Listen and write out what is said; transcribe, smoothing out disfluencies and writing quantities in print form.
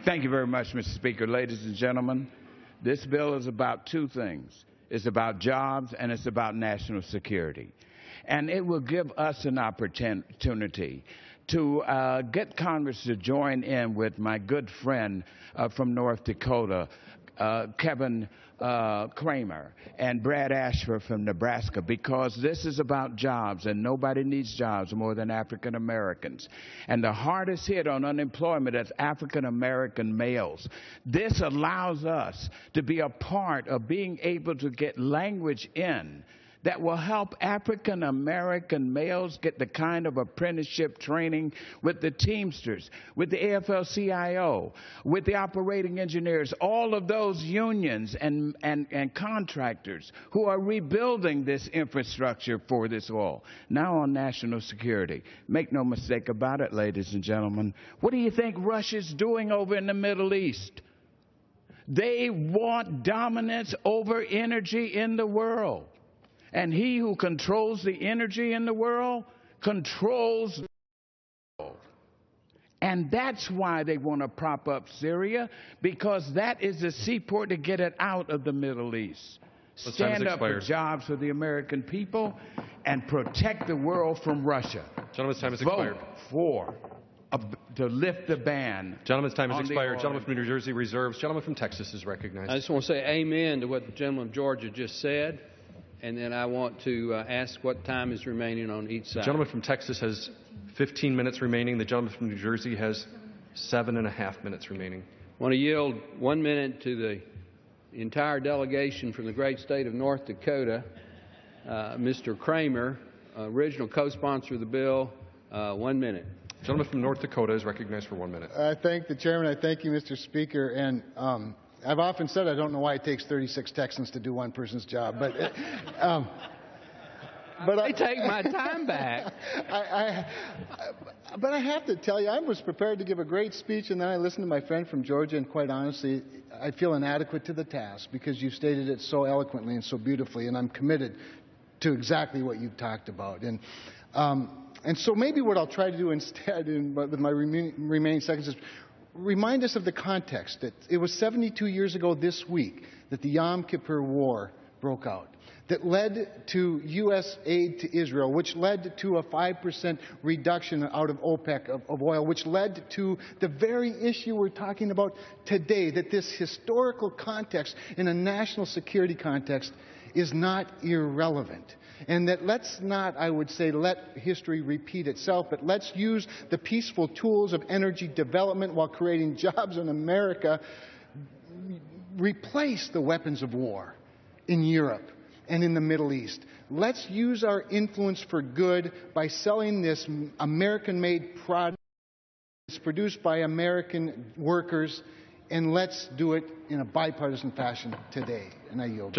Thank you very much, Mr. Speaker. Ladies and gentlemen, this bill is about two things. It's about jobs and it's about national security. And it will give us an opportunity to get Congress to join in with my good friend from North Dakota, Kevin Cramer, and Brad Ashford from Nebraska, because this is about jobs, and nobody needs jobs more than African Americans. And the hardest hit on unemployment is African American males. This allows us to be a part of being able to get language in that will help African American males get the kind of apprenticeship training with the Teamsters, with the AFL-CIO, with the operating engineers, all of those unions and contractors who are rebuilding this infrastructure for this oil. Now on national security. Make no mistake about it, ladies and gentlemen. What do you think Russia's doing over in the Middle East? They want dominance over energy in the world. And he who controls the energy in the world controls the world. And that's why they want to prop up Syria, because that is the seaport to get it out of the Middle East. Stand up for jobs for the American people and protect the world from Russia. Gentleman's time has expired. Vote to lift the ban. Gentleman's time has expired. Gentleman from New Jersey reserves. Gentleman from Texas is recognized. I just want to say amen to what the gentleman from Georgia just said. And then I want to ask what time is remaining on each side. The gentleman from Texas has 15 minutes remaining. The gentleman from New Jersey has 7.5 minutes remaining. I want to yield 1 minute to the entire delegation from the great state of North Dakota. Mr. Cramer, original co-sponsor of the bill, 1 minute. The gentleman from North Dakota is recognized for 1 minute. I thank the chairman. I thank you, Mr. Speaker. And I've often said I don't know why it takes 36 Texans to do one person's job, but I take my time back. But I have to tell you, I was prepared to give a great speech, and then I listened to my friend from Georgia, and quite honestly, I feel inadequate to the task because you stated it so eloquently and so beautifully, and I'm committed to exactly what you've talked about. And so maybe what I'll try to do instead, with my remaining seconds, is remind us of the context. That it was 72 years ago this week that the Yom Kippur War broke out, that led to U.S. aid to Israel, which led to a 5% reduction out of OPEC of oil, which led to the very issue we're talking about today, that this historical context in a national security context is not irrelevant. And that let's not, I would say, let history repeat itself, but let's use the peaceful tools of energy development while creating jobs in America, replace the weapons of war in Europe and in the Middle East. Let's use our influence for good by selling this American-made product that's produced by American workers, and let's do it in a bipartisan fashion today. And I yield.